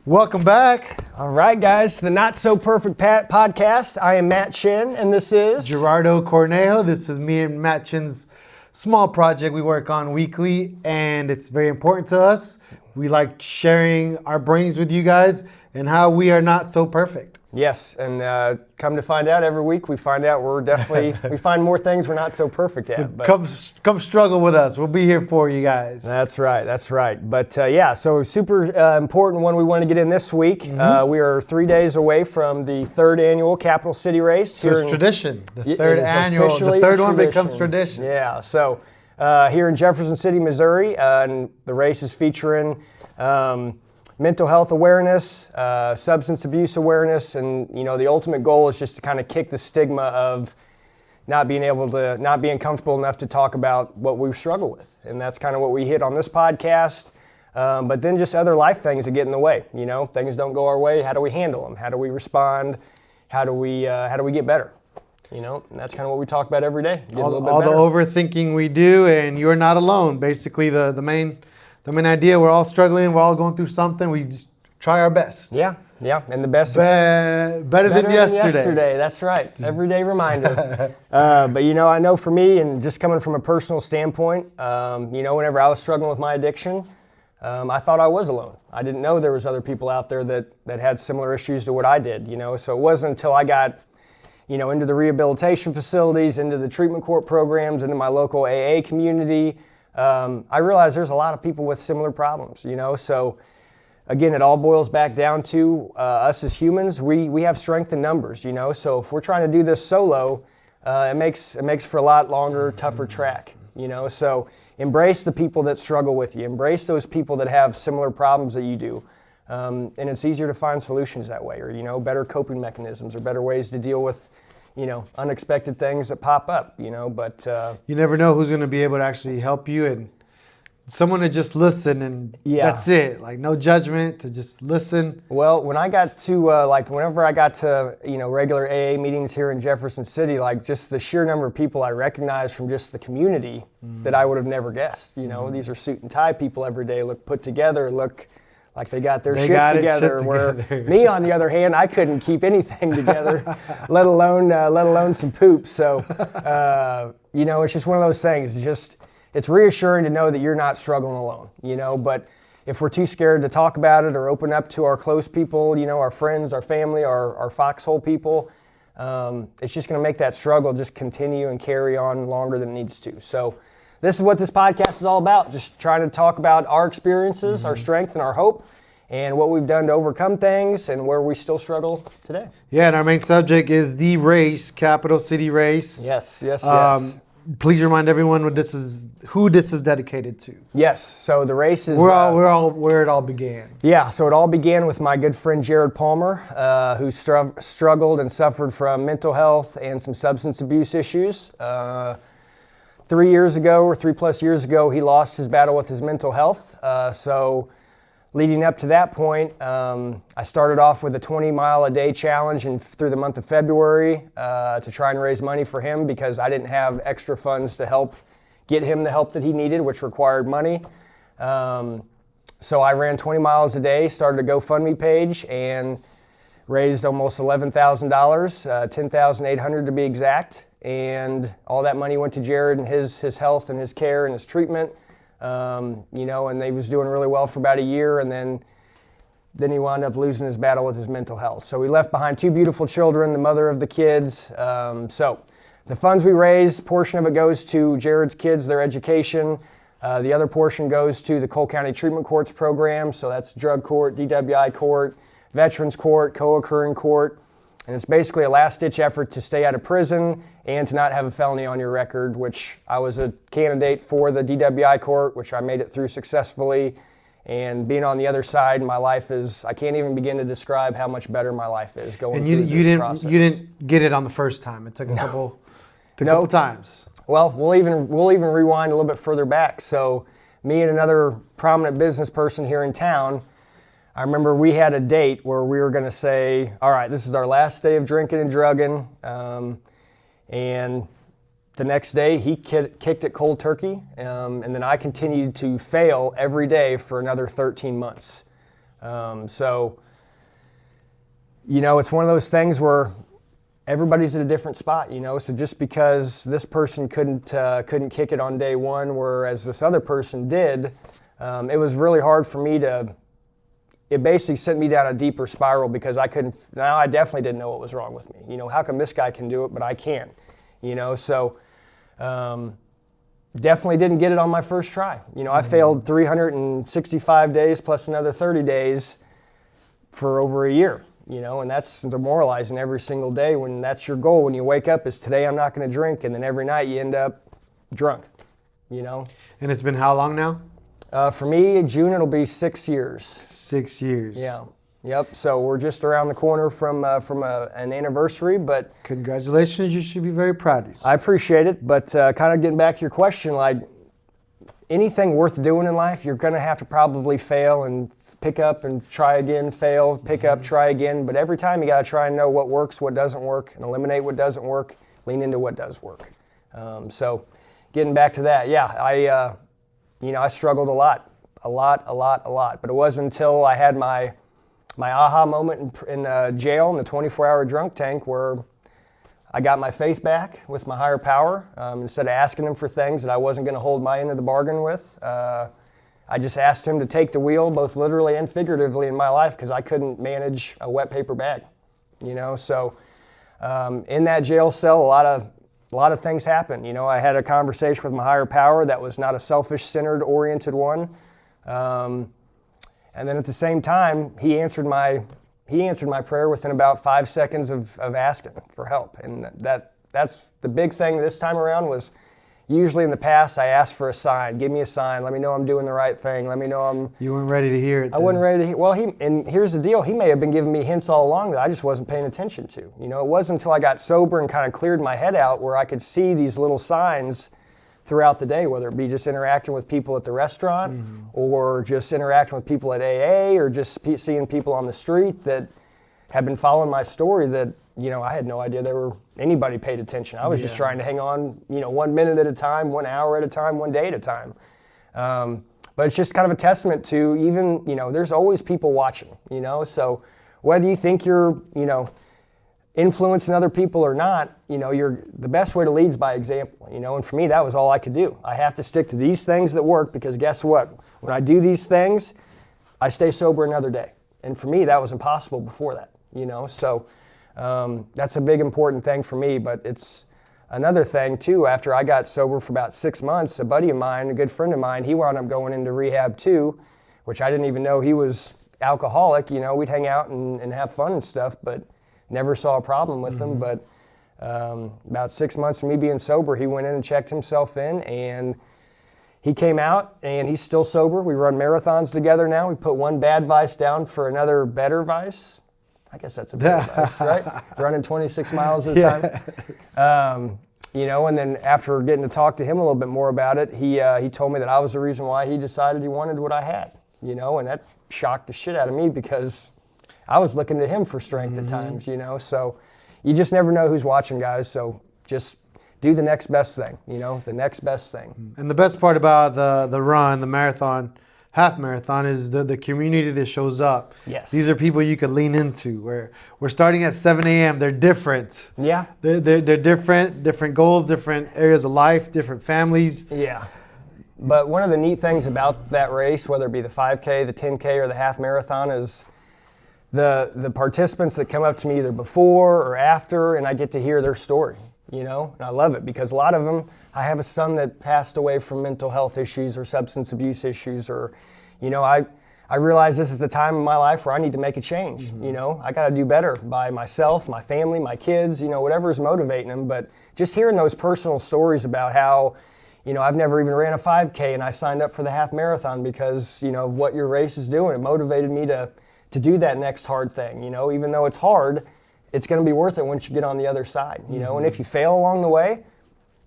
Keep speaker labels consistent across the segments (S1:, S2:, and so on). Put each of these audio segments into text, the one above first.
S1: Welcome back.
S2: All right, guys, to the Not So Perfect podcast. I am Matt Chinn, and this is
S1: Gerardo Cornejo. This is me and Matt Chinn's small project we work on weekly, and it's very important to us. We like sharing our brains with you guys and how we are not so perfect.
S2: Yes, and come to find out, every week we find out we find more things we're not so perfect at.
S1: But come struggle with us. We'll be here for you guys.
S2: That's right. But so super important one we want to get in this week. We are 3 days away from the third annual Capital City Race.
S1: So it's tradition. The third one becomes tradition.
S2: Yeah, so here in Jefferson City, Missouri, and the race is featuring mental health awareness, substance abuse awareness, and the ultimate goal is just to kind of kick the stigma of not being comfortable enough to talk about what we struggle with, and that's kind of what we hit on this podcast. But then just other life things that get in the way. Things don't go our way. How do we handle them? How do we respond? How do we get better? And that's kind of what we talk about every day.
S1: All the overthinking we do, and you're not alone. Basically, the main idea, we're all struggling, we're all going through something, we just try our best.
S2: Yeah, and the best
S1: better than yesterday.
S2: That's right, everyday reminder. But I know for me, and just coming from a personal standpoint, whenever I was struggling with my addiction, I thought I was alone. I didn't know there was other people out there that had similar issues to what I did, so it wasn't until I got into the rehabilitation facilities, into the treatment court programs, into my local AA community, I realize there's a lot of people with similar problems, so again, it all boils back down to us as humans. We have strength in numbers, so if we're trying to do this solo, it makes for a lot longer, tougher track, so embrace the people that struggle with you, embrace those people that have similar problems that you do, and it's easier to find solutions that way, or better coping mechanisms, or better ways to deal with unexpected things that pop up, but
S1: you never know who's going to be able to actually help you, and someone to just listen, and that's it. Like, no judgment, to just listen.
S2: Well, when I got to whenever I got to regular AA meetings here in Jefferson City, just the sheer number of people I recognized from just the community that I would have never guessed. These are suit and tie people every day, look put together, look like they got their shit together. Where me, on the other hand, I couldn't keep anything together, let alone some poop. So, it's just one of those things. It's reassuring to know that you're not struggling alone. But if we're too scared to talk about it or open up to our close people, our friends, our family, our foxhole people, it's just going to make that struggle just continue and carry on longer than it needs to. So, this is what this podcast is all about, just trying to talk about our experiences, our strength, and our hope, and what we've done to overcome things and where we still struggle today.
S1: Yeah, and our main subject is the race, Capital City Race.
S2: Yes.
S1: Please remind everyone who this is dedicated to.
S2: Yes, so the race is...
S1: where it all began.
S2: Yeah, so it all began with my good friend Jared Palmer, who struggled and suffered from mental health and some substance abuse issues. 3 years ago, or 3+ years ago, he lost his battle with his mental health. So leading up to that point, I started off with a 20-mile-a-day challenge through the month of February to try and raise money for him, because I didn't have extra funds to help get him the help that he needed, which required money. So I ran 20 miles a day, started a GoFundMe page, and raised almost $11,000, $10,800 to be exact. And all that money went to Jared and his health and his care and his treatment, and he was doing really well for about a year, and then he wound up losing his battle with his mental health. So we left behind 2 beautiful children, the mother of the kids. So the funds we raised, portion of it goes to Jared's kids, their education. The other portion goes to the Cole County Treatment Courts program. So that's drug court, DWI court, veterans court, co-occurring court. And it's basically a last-ditch effort to stay out of prison and to not have a felony on your record, which I was a candidate for the DWI court, which I made it through successfully. And being on the other side, my life is, I can't even begin to describe how much better my life is going through this process.
S1: You didn't get it on the first time. It took a couple times.
S2: Well, we'll even rewind a little bit further back. So me and another prominent business person here in town, I remember we had a date where we were going to say, all right, this is our last day of drinking and drugging. And the next day he kicked it cold turkey. And then I continued to fail every day for another 13 months. So, it's one of those things where everybody's at a different spot, So just because this person couldn't kick it on day one, whereas this other person did, it was really hard for me it basically sent me down a deeper spiral because I definitely didn't know what was wrong with me. How come this guy can do it, but I can't? So definitely didn't get it on my first try. I failed 365 days plus another 30 days for over a year, and that's demoralizing every single day when that's your goal. When you wake up is today I'm not going to drink, and then every night you end up drunk, And
S1: it's been how long now?
S2: For me, in June, it'll be 6 years.
S1: 6 years.
S2: Yeah. Yep. So we're just around the corner from an anniversary, but
S1: congratulations. You should be very proud of yourself.
S2: I appreciate it. But kind of getting back to your question, like anything worth doing in life, you're going to have to probably fail and pick up and try again, fail, pick up, try again. But every time you got to try and know what works, what doesn't work, and eliminate what doesn't work, lean into what does work. So getting back to that, yeah, I struggled a lot. But it wasn't until I had my aha moment in jail in the 24-hour drunk tank where I got my faith back with my higher power. Instead of asking him for things that I wasn't going to hold my end of the bargain with, I just asked him to take the wheel, both literally and figuratively, in my life because I couldn't manage a wet paper bag. So in that jail cell, a lot of things happened. I had a conversation with my higher power that was not a selfish-centered, oriented one. And then at the same time, he answered my prayer within about 5 seconds of asking for help. And that's the big thing this time around was usually in the past I asked for a sign. Give me a sign. Let me know I'm doing the right thing. Let me know I'm...
S1: You weren't ready to hear it.
S2: I wasn't ready to hear. Well, and here's the deal. He may have been giving me hints all along that I just wasn't paying attention to. It wasn't until I got sober and kind of cleared my head out where I could see these little signs throughout the day, whether it be just interacting with people at the restaurant or just interacting with people at AA or just seeing people on the street that have been following my story that, I had no idea anybody paid attention. I was just trying to hang on, 1 minute at a time, 1 hour at a time, 1 day at a time. But it's just kind of a testament to even, there's always people watching, so whether you think you're, influencing other people or not, the best way to lead is by example, and for me, that was all I could do. I have to stick to these things that work because guess what? When I do these things, I stay sober another day. And for me, that was impossible before that, so that's a big important thing for me, but it's another thing too. After I got sober for about 6 months, a buddy of mine, a good friend of mine, he wound up going into rehab too, which I didn't even know he was alcoholic. We'd hang out and have fun and stuff, but never saw a problem with him. But about 6 months of me being sober, he went in and checked himself in, and he came out, and he's still sober. We run marathons together now. We put one bad vice down for another better vice. I guess that's a better vice, right? Running 26 miles at a time. And then after getting to talk to him a little bit more about it, he told me that I was the reason why he decided he wanted what I had, and that shocked the shit out of me because I was looking to him for strength at times, so you just never know who's watching, guys. So just do the next best thing, the next best thing.
S1: And the best part about the run, the marathon, half marathon, is the community that shows up.
S2: Yes.
S1: These are people you could lean into. We're starting at 7 a.m. They're different.
S2: Yeah.
S1: They're different goals, different areas of life, different families.
S2: Yeah. But one of the neat things about that race, whether it be the 5K, the 10K, or the half marathon, is the participants that come up to me either before or after, and I get to hear their story, and I love it because a lot of them, I have a son that passed away from mental health issues or substance abuse issues, or, I realize this is the time in my life where I need to make a change. I got to do better by myself, my family, my kids, whatever is motivating them. But just hearing those personal stories about how, I've never even ran a 5K and I signed up for the half marathon because, of what your race is doing. It motivated me to do that next hard thing, even though it's hard, it's going to be worth it once you get on the other side, and if you fail along the way,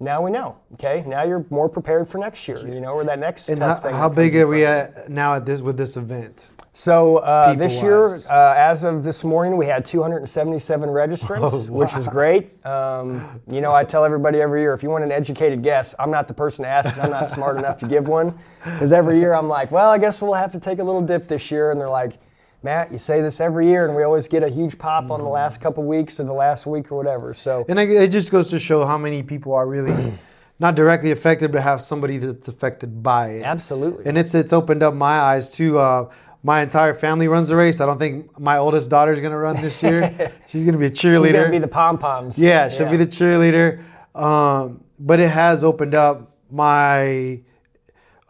S2: now we know, okay? Now you're more prepared for next year, or that next tough thing.
S1: How big are we at now with this event?
S2: So this year, as of this morning, we had 277 registrants, which is great. I tell everybody every year, if you want an educated guess, I'm not the person to ask because I'm not smart enough to give one. Because every year I'm like, well, I guess we'll have to take a little dip this year. And they're like, Matt, you say this every year, and we always get a huge pop on the last couple weeks or the last week or whatever. So,
S1: and it just goes to show how many people are really not directly affected, but have somebody that's affected by it.
S2: Absolutely.
S1: And it's opened up my eyes too. My entire family runs the race. I don't think my oldest daughter is going to run this year. She's going to be a cheerleader.
S2: She's going to be the pom-poms.
S1: Yeah, she'll be the cheerleader. But it has opened up my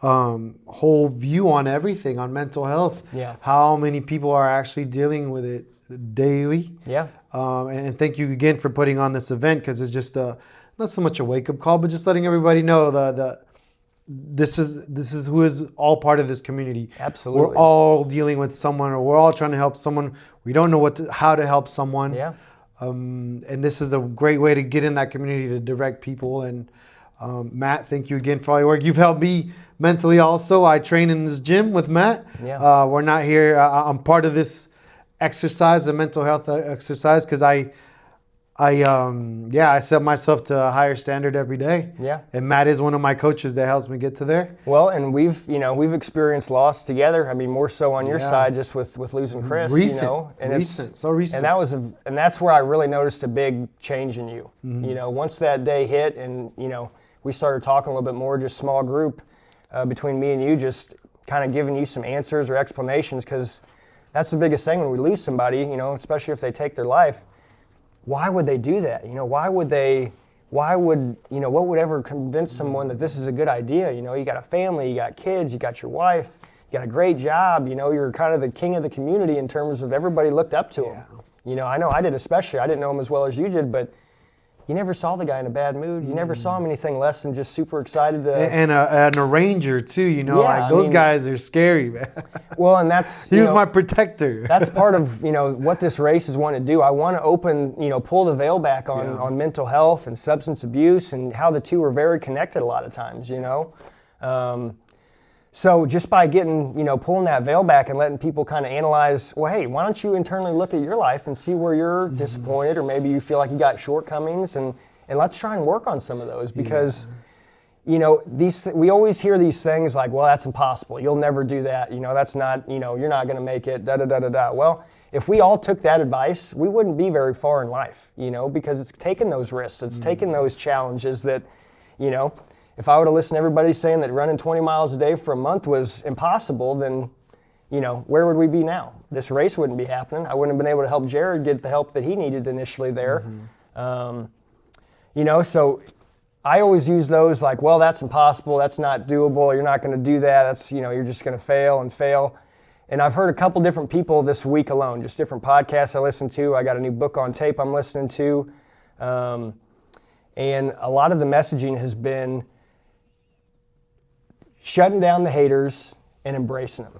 S1: whole view on everything, on mental health.
S2: Yeah.
S1: How many people are actually dealing with it daily.
S2: Yeah.
S1: And thank you again for putting on this event, because it's just not so much a wake-up call, but just letting everybody know this is who is all part of this community.
S2: Absolutely.
S1: We're all dealing with someone, or we're all trying to help someone. We don't know how to help someone.
S2: Yeah.
S1: And this is a great way to get in that community to direct people. And Matt, thank you again for all your work. You've helped me mentally also. I train in this gym with Matt.
S2: Yeah.
S1: We're not here. I'm part of this exercise, the mental health exercise, because I set myself to a higher standard every day.
S2: Yeah.
S1: And Matt is one of my coaches that helps me get to there.
S2: Well, and we've experienced loss together. I mean, more so on your side, just with losing Chris.
S1: Recent.
S2: And
S1: so recent.
S2: And that's where I really noticed a big change in you. Mm-hmm. Once that day hit, and we started talking a little bit more, just small group between me and you, just kind of giving you some answers or explanations, because that's the biggest thing when we lose somebody, especially if they take their life. Why would they do that? What would ever convince someone that this is a good idea? You got a family, you got kids, you got your wife, you got a great job, you're kind of the king of the community in terms of everybody looked up to him. I know I did especially. I didn't know him as well as you did, but you never saw the guy in a bad mood. You never saw him anything less than just super excited to.
S1: And an arranger too, those guys are scary, man.
S2: Well, and that's
S1: he was my protector.
S2: That's part of what this race is wanting to do. I want to open, pull the veil back on mental health and substance abuse, and how the two are very connected a lot of times. So just by getting, pulling that veil back and letting people kind of analyze, well, hey, why don't you internally look at your life and see where you're disappointed, or maybe you feel like you got shortcomings, and let's try and work on some of those, because, we always hear these things like, well, that's impossible. You'll never do that. That's not, you're not going to make it, da-da-da-da-da. Well, if we all took that advice, we wouldn't be very far in life, because it's taking those risks. It's taking those challenges that, if I would have listened to everybody saying that running 20 miles a day for a month was impossible, then, where would we be now? This race wouldn't be happening. I wouldn't have been able to help Jared get the help that he needed initially there. So I always use those like, well, that's impossible. That's not doable. You're not going to do that. That's, you're just going to fail and fail. And I've heard a couple different people this week alone, just different podcasts I listen to. I got a new book on tape I'm listening to. And a lot of the messaging has been shutting down the haters and embracing them,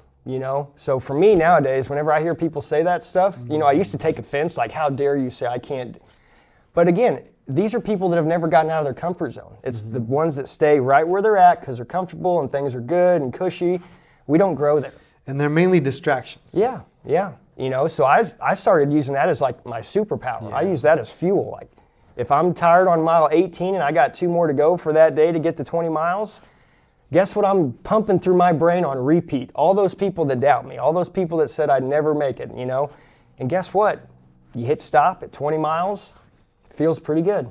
S2: So for me nowadays, whenever I hear people say that stuff, I used to take offense, like, how dare you say I can't. But again, these are people that have never gotten out of their comfort zone. It's the ones that stay right where they're at because they're comfortable and things are good and cushy. We don't grow there.
S1: And they're mainly distractions.
S2: Yeah. So I started using that as like my superpower. Yeah. I use that as fuel. Like, if I'm tired on mile 18 and I got 2 more to go for that day to get to 20 miles, guess what I'm pumping through my brain on repeat? All those people that doubt me, all those people that said I'd never make it, And guess what? You hit stop at 20 miles, feels pretty good.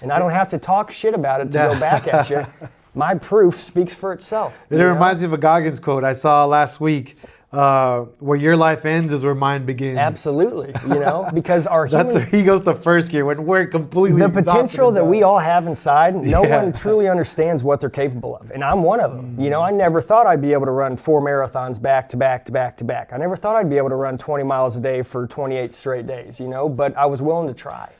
S2: And I don't have to talk shit about it to go back at you. My proof speaks for itself.
S1: It reminds me of a Goggins quote I saw last week. Where your life ends is where mine begins.
S2: Absolutely, because our
S1: that's where he goes to first gear when we're completely
S2: the potential that we all have inside. No one truly understands what they're capable of, and I'm one of them. I never thought I'd be able to run 4 marathons back to back to back to back. I never thought I'd be able to run 20 miles a day for 28 straight days. But I was willing to try.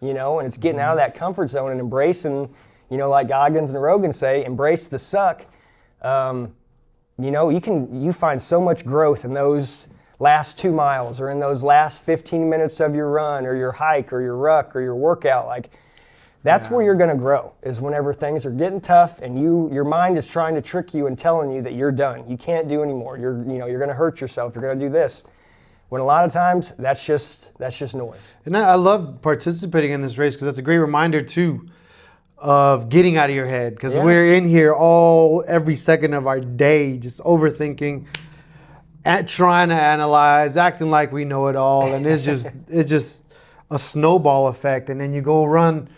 S2: And it's getting out of that comfort zone and embracing. Like Goggins and Rogan say, embrace the suck. You find so much growth in those last 2 miles or in those last 15 minutes of your run or your hike or your ruck or your workout. Like, that's where you're going to grow, is whenever things are getting tough and your mind is trying to trick you and telling you that you're done. You can't do anymore. You're going to hurt yourself. You're going to do this. When a lot of times that's just noise. And
S1: I love participating in this race because that's a great reminder too of getting out of your head, because we're in here every second of our day just overthinking. at trying to analyze, acting like we know it all, and it's just a snowball effect. And then you go run,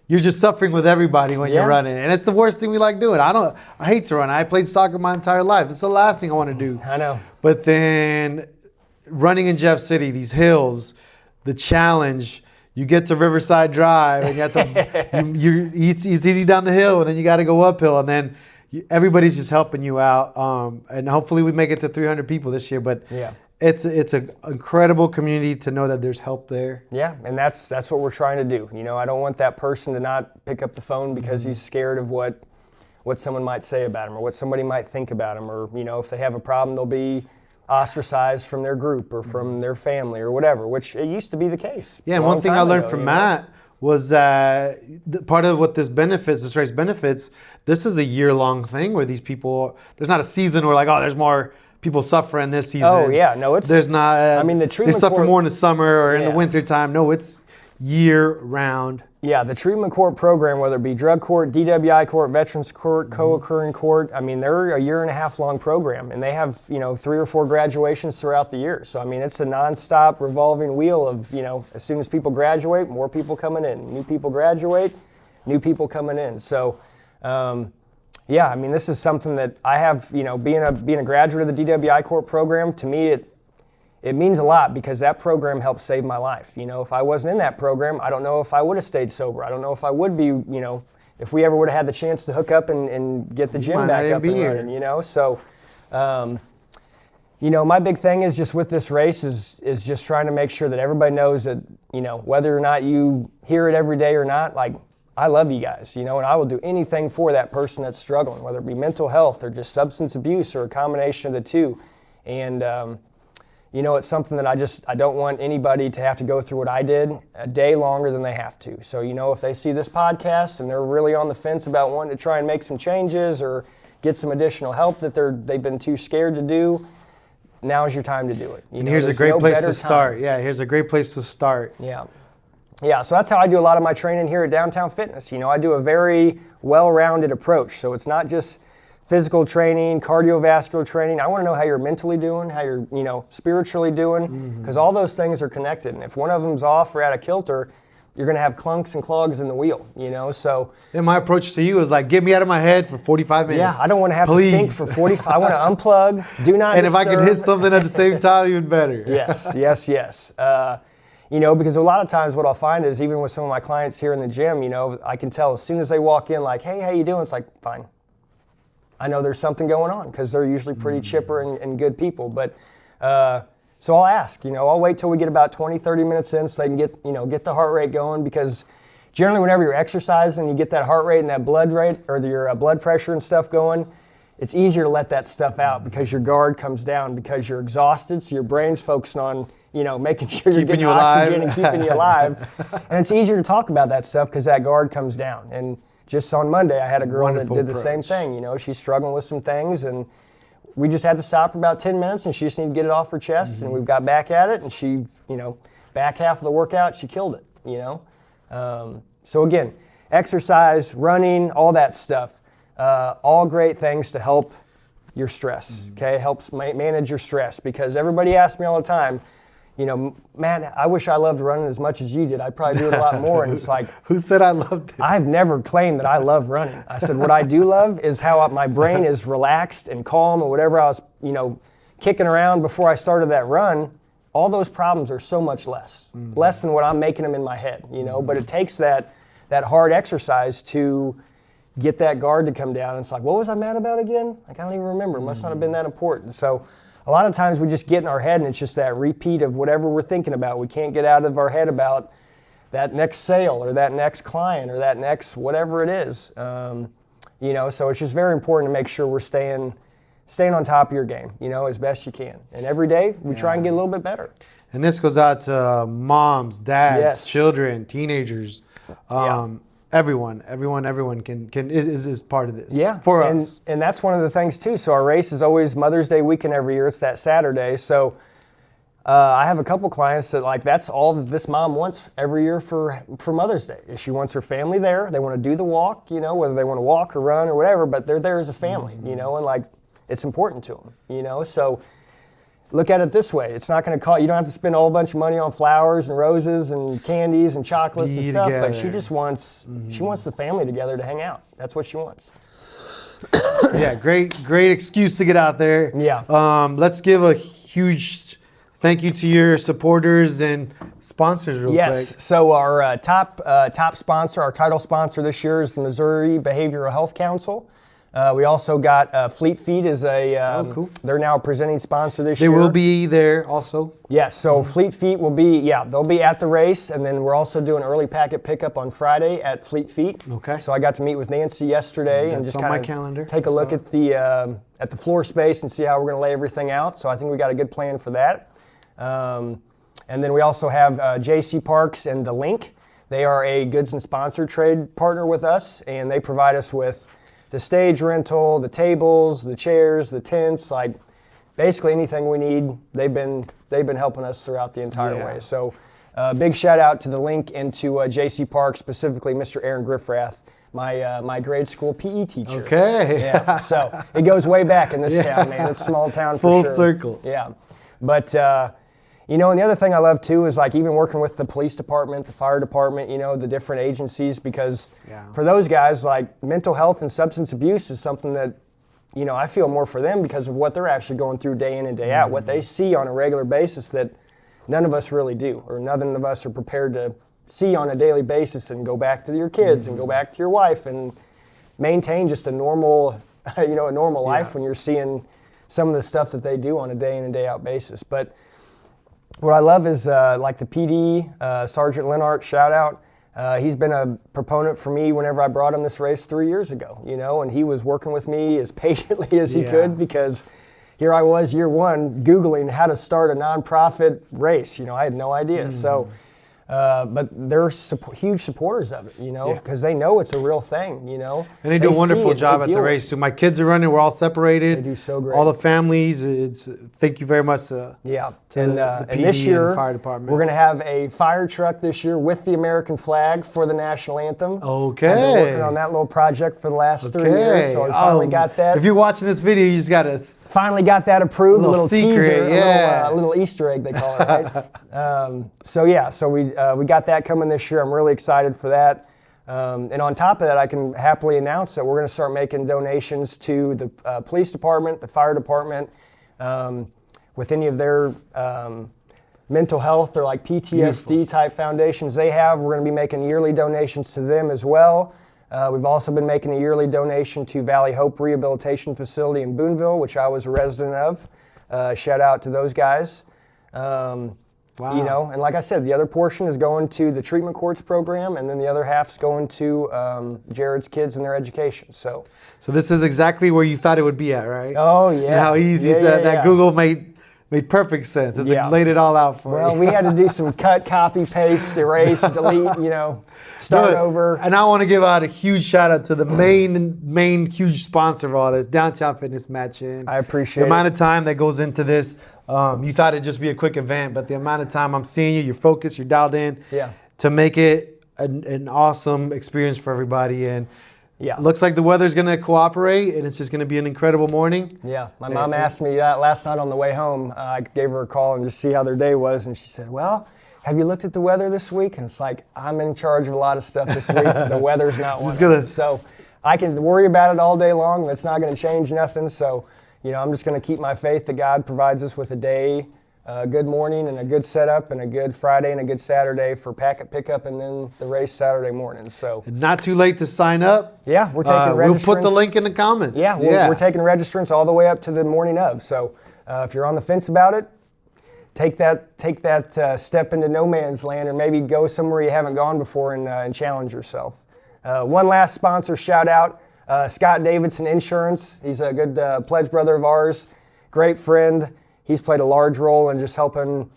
S1: you're just suffering with everybody when you're running, and it's the worst thing we like doing. I hate to run. I played soccer my entire life. It's the last thing I want to do.
S2: I know.
S1: But then running in Jeff City, these hills, the challenge. You get to Riverside Drive, and you have to. It's easy down the hill, and then you got to go uphill, and then everybody's just helping you out. And hopefully we make it to 300 people this year. But it's an incredible community to know that there's help there.
S2: Yeah, and that's what we're trying to do. You know, I don't want that person to not pick up the phone because he's scared of what someone might say about him or what somebody might think about him, or if they have a problem, they'll be ostracized from their group or from their family or whatever, which it used to be the case.
S1: Yeah, and one thing I learned from Matt was that part of what this race benefits, this is a year-long thing where these people, there's not a season where there's more people suffering this season.
S2: Oh yeah, no,
S1: there's not.
S2: I mean, the treatment
S1: they suffer more in the summer or in the winter time. No, it's year-round.
S2: Yeah, the treatment court program, whether it be drug court, DWI court, veterans court, co-occurring court, I mean, they're a 1.5 year long program, and they have 3 or 4 graduations throughout the year. So I mean, it's a nonstop revolving wheel of as soon as people graduate, more people coming in, new people graduate, new people coming in. So yeah, I mean, this is something that I have, being a graduate of the DWI court program, to me it means a lot because that program helped save my life. If I wasn't in that program, I don't know if I would have stayed sober. I don't know if I would be, if we ever would have had the chance to hook up and get the gym back up and running, So, my big thing is just with this race is just trying to make sure that everybody knows that, whether or not you hear it every day or not, I love you guys, and I will do anything for that person that's struggling, whether it be mental health or just substance abuse or a combination of the two. And, it's something that I don't want anybody to have to go through what I did a day longer than they have to. So, if they see this podcast and they're really on the fence about wanting to try and make some changes or get some additional help that they've been too scared to do, now's your time to do it.
S1: And here's a great place to start. Yeah, here's a great place to start.
S2: Yeah, so that's how I do a lot of my training here at Downtown Fitness. I do a very well-rounded approach. So it's not just physical training, cardiovascular training. I want to know how you're mentally doing, how you're, spiritually doing, because all those things are connected. And if one of them's off or out of kilter, you're going to have clunks and clogs in the wheel, so.
S1: And my approach to you is get me out of my head for 45 minutes.
S2: Yeah, I don't want to have to think for 45. I want to unplug, do not
S1: And
S2: disturb.
S1: if I can hit something at the same time, even better.
S2: Yes. Because a lot of times what I'll find is even with some of my clients here in the gym, I can tell as soon as they walk in, hey, how you doing? It's fine. I know there's something going on because they're usually pretty chipper and good people. But so I'll ask, I'll wait till we get about 20, 30 minutes in so they can get the heart rate going, because generally whenever you're exercising, you get that heart rate and that blood rate or your blood pressure and stuff going, it's easier to let that stuff out because your guard comes down because you're exhausted. So your brain's focusing on, making sure you're getting oxygen and keeping you alive. And it's easier to talk about that stuff because that guard comes down. And just on Monday, I had a girl that did the same thing. She's struggling with some things, and we just had to stop for about 10 minutes, and she just needed to get it off her chest. And we got back at it, and she, back half of the workout, she killed it. So again, exercise, running, all that stuff, all great things to help your stress. Okay, helps manage your stress, because everybody asks me all the time, Matt, I wish I loved running as much as you did. I'd probably do it a lot more. And it's
S1: who said I loved it?
S2: I've never claimed that I love running. I said what I do love is how my brain is relaxed and calm, and whatever I was, kicking around before I started that run, all those problems are so much less than what I'm making them in my head, But it takes that hard exercise to get that guard to come down. And it's what was I mad about again? I don't even remember. It must not have been that important. So a lot of times we just get in our head, and it's just that repeat of whatever we're thinking about. We can't get out of our head about that next sale or that next client or that next whatever it is. So it's just very important to make sure we're staying on top of your game, as best you can. And every day we try and get a little bit better.
S1: And this goes out to moms, dads, children, teenagers. Everyone is part of this. For us.
S2: And that's one of the things too. So our race is always Mother's Day weekend every year. It's that Saturday. So I have a couple clients that that's all that this mom wants every year for Mother's Day. She wants her family there. They want to do the walk, whether they want to walk or run or whatever, but they're there as a family, and it's important to them, So look at it this way. It's not going to cost, you don't have to spend a whole bunch of money on flowers and roses and candies and chocolates and stuff, but she just wants, she wants the family together to hang out. That's what she wants.
S1: Yeah, great excuse to get out there.
S2: Yeah.
S1: Let's give a huge thank you to your supporters and sponsors real quick.
S2: Yes, so our top sponsor, our title sponsor this year is the Missouri Behavioral Health Council. We also got Fleet Feet is
S1: cool.
S2: They're now a presenting sponsor this year.
S1: They will be there also.
S2: Yes, so Fleet Feet will be, they'll be at the race, and then we're also doing early packet pickup on Friday at Fleet Feet.
S1: Okay.
S2: So I got to meet with Nancy yesterday and just
S1: on my calendar.
S2: Take a look at the floor space and see how we're going to lay everything out. So I think we got a good plan for that. And then we also have JC Parks and The Link. They are a goods and sponsor trade partner with us, and they provide us with the stage rental, the tables, the chairs, the tents, like basically anything we need. They've been helping us throughout the entire way. So big shout out to The Link and to JC Parks, specifically Mr. Aaron Griffrath, my grade school PE teacher.
S1: Okay.
S2: Yeah. So it goes way back in this town, man. It's a small town for
S1: Full
S2: sure.
S1: circle.
S2: Yeah. But you know, and the other thing I love too is like even working with the police department, the fire department, you know, the different agencies, because for those guys, like mental health and substance abuse is something that, you know, I feel more for them because of what they're actually going through day in and day out, what they see on a regular basis that none of us really do, or none of us are prepared to see on a daily basis and go back to your kids and go back to your wife and maintain just a normal, you know, a normal life when you're seeing some of the stuff that they do on a day in and day out basis. But what I love is like the PD, Sergeant Lenart, shout out. He's been a proponent for me whenever I brought him this race 3 years ago, you know, and he was working with me as patiently as he could, because here I was year one Googling how to start a nonprofit race. You know, I had no idea. So, but they're huge supporters of it, you know, because they know it's a real thing, you know.
S1: And they do a wonderful job at the race too. My kids are running. We're all separated.
S2: They do so great.
S1: All the families. Thank you very much.
S2: And
S1: PD
S2: this year,
S1: and fire department.
S2: we're going to have a fire truck this year with the American flag for the national anthem.
S1: Okay.
S2: I've been working on that little project for the last 3 years, so I finally got that.
S1: If you're watching this video, you just got to.
S2: Finally got that approved. A little
S1: secret,
S2: teaser, a little Easter egg they call it, right? So we got that coming this year. I'm really excited for that. And on top of that, I can happily announce that we're going to start making donations to the police department, the fire department, with any of their mental health or like PTSD type foundations they have. We're going to be making yearly donations to them as well. We've also been making a yearly donation to Valley Hope Rehabilitation Facility in Boonville, which I was a resident of. Shout out to those guys. You know, and like I said, the other portion is going to the treatment courts program, and then the other half's going to Jared's kids and their education. So
S1: this is exactly where you thought it would be at, right?
S2: Oh yeah.
S1: And how easy is that? That Google made perfect sense. It's like laid it all out for you.
S2: Well, we had to do some cut, copy, paste, erase, delete, you know, start over.
S1: And I want to give out a huge shout out to the main huge sponsor of all this, Downtown Fitness Matching.
S2: I appreciate
S1: the amount of time that goes into this. You thought it'd just be a quick event, but the amount of time I'm seeing you, you're focused, you're dialed in to make it an awesome experience for everybody. And looks like the weather's going to cooperate, and it's just going to be an incredible morning.
S2: Yeah, my mom asked me that last night on the way home. I gave her a call and just see how their day was, and she said, well, have you looked at the weather this week? And it's like, I'm in charge of a lot of stuff this week. The weather's not one of them. So I can worry about it all day long, but it's not going to change nothing. So, you know, I'm just going to keep my faith that God provides us with a day, a good morning and a good setup and a good Friday and a good Saturday for packet pickup, and then the race Saturday morning. So
S1: not too late to sign up.
S2: Yeah, we're taking registrants.
S1: We'll put the link in the comments.
S2: Yeah, we're taking registrants all the way up to the morning of. So if you're on the fence about it, take that step into no man's land, or maybe go somewhere you haven't gone before and challenge yourself. One last sponsor shout out, Scott Davidson Insurance. He's a good pledge brother of ours, great friend. He's played a large role in just helping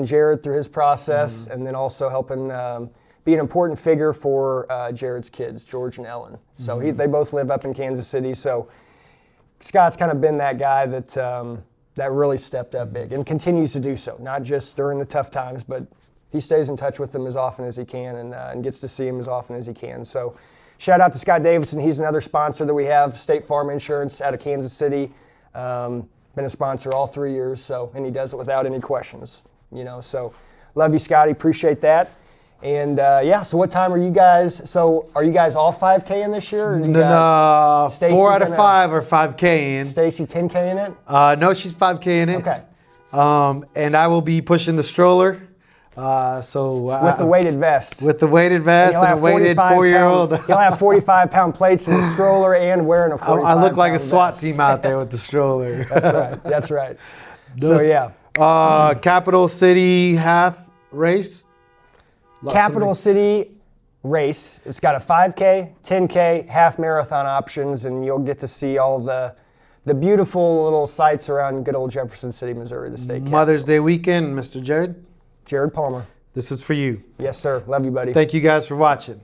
S2: Jared through his process, and then also helping be an important figure for Jared's kids, George and Ellen. So they both live up in Kansas City. So Scott's kind of been that guy that really stepped up big and continues to do so, not just during the tough times, but he stays in touch with them as often as he can and gets to see him as often as he can. So shout out to Scott Davidson. He's another sponsor that we have, State Farm Insurance out of Kansas City. been a sponsor all 3 years, so, and he does it without any questions, you know, so love you, Scotty, appreciate that. And yeah, so what time are you guys, so are you guys all 5K in this year? Or
S1: No,
S2: Stacy
S1: 4 out of 5 are 5K in.
S2: Stacy 10K in it?
S1: No, she's 5K in it.
S2: Okay.
S1: And I will be pushing the stroller.
S2: With the weighted vest.
S1: With the weighted vest and a weighted 4-year-old.
S2: You'll have 45-pound plates in the stroller and wearing a 45-pound
S1: I look like a SWAT
S2: vest.
S1: team out there with the stroller.
S2: That's right. That's right. So yeah.
S1: Capital City half race.
S2: Capital City race. It's got a 5K, 10K, half marathon options, and you'll get to see all the beautiful little sights around good old Jefferson City, Missouri, the state capital.
S1: Mother's Day weekend, Mr. Jared.
S2: Jared Palmer.
S1: This is for you.
S2: Yes, sir. Love you, buddy.
S1: Thank you guys for watching.